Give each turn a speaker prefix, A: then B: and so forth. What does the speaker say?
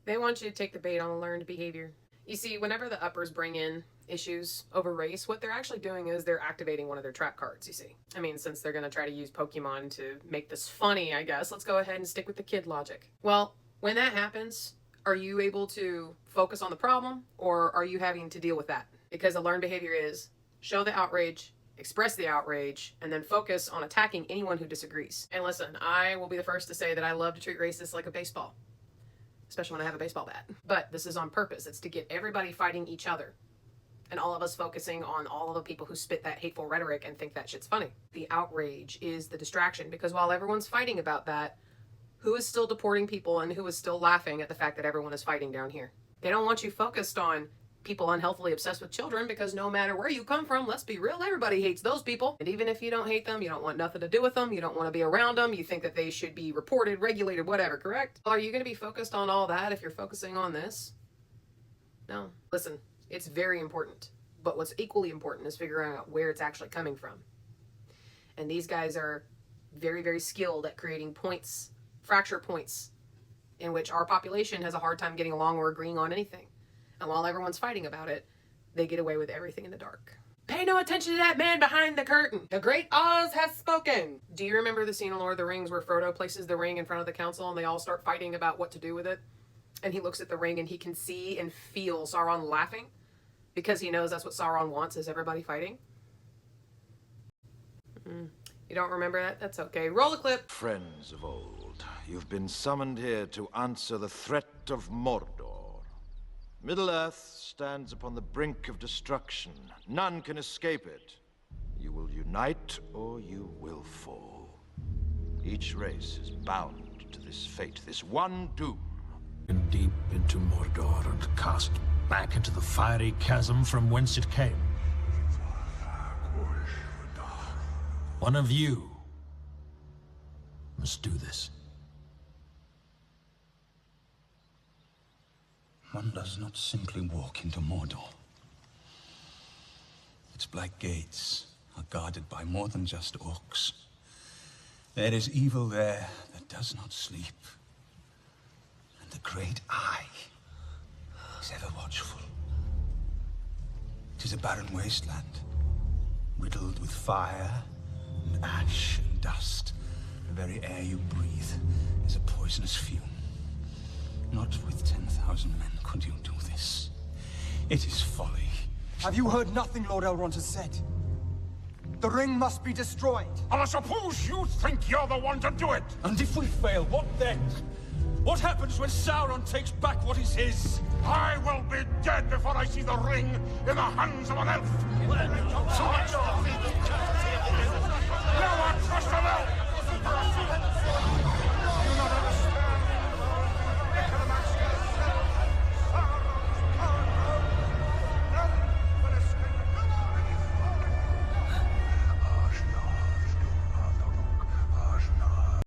A: They want you to take the bait on the learned behavior. You see, whenever the uppers bring in issues over race, what they're actually doing is they're activating one of their trap cards, you see. I mean, since they're going to try to use Pokemon to make this funny, I guess, let's go ahead and stick with the kid logic. Well, when that happens, are you able to focus on the problem, or are you having to deal with that? Because the learned behavior is show the outrage, express the outrage, and then focus on attacking anyone who disagrees. And listen, I will be the first to say that I love to treat racists like a baseball, especially when I have a baseball bat. But this is on purpose. It's to get everybody fighting each other, and all of us focusing on all of the people who spit that hateful rhetoric and think that shit's funny. The outrage is the distraction, because while everyone's fighting about that, who is still deporting people and who is still laughing at the fact that everyone is fighting down here? They don't want you focused on people unhealthily obsessed with children, because no matter where you come from, let's be real, everybody hates those people. And even if you don't hate them, you don't want nothing to do with them, you don't want to be around them, you think that they should be reported, regulated, whatever, correct? Are you going to be focused on all that if you're focusing on this? No. Listen, it's very important, but what's equally important is figuring out where it's actually coming from. And these guys are very, very skilled at creating points, fracture points, in which our population has a hard time getting along or agreeing on anything. And while everyone's fighting about it, they get away with everything in the dark. Pay no attention to that man behind the curtain. The great Oz has spoken. Do you remember the scene in Lord of the Rings where Frodo places the ring in front of the council and they all start fighting about what to do with it? And he looks at the ring and he can see and feel Sauron laughing because he knows that's what Sauron wants, is everybody fighting. You don't remember that? That's okay. Roll a clip.
B: Friends of old, you've been summoned here to answer the threat of Mordor. Middle-earth stands upon the brink of destruction. None can escape it. You will unite or you will fall. Each race is bound to this fate, this one doom.
C: Deep into Mordor and cast back into the fiery chasm from whence it came. One of you must do this.
D: One does not simply walk into Mordor. Its black gates are guarded by more than just orcs. There is evil there that does not sleep. And the Great Eye is ever watchful. It is a barren wasteland, riddled with fire and ash and dust. The very air you breathe is a poisonous fume. Not with 10,000 men could you do this. It is folly.
E: Have you heard nothing Lord Elrond has said? The ring must be destroyed.
F: I suppose you think you're the one to do it!
D: And if we fail, what then? What happens when Sauron takes back what is his?
F: I will be dead before I see the ring in the hands of an elf! No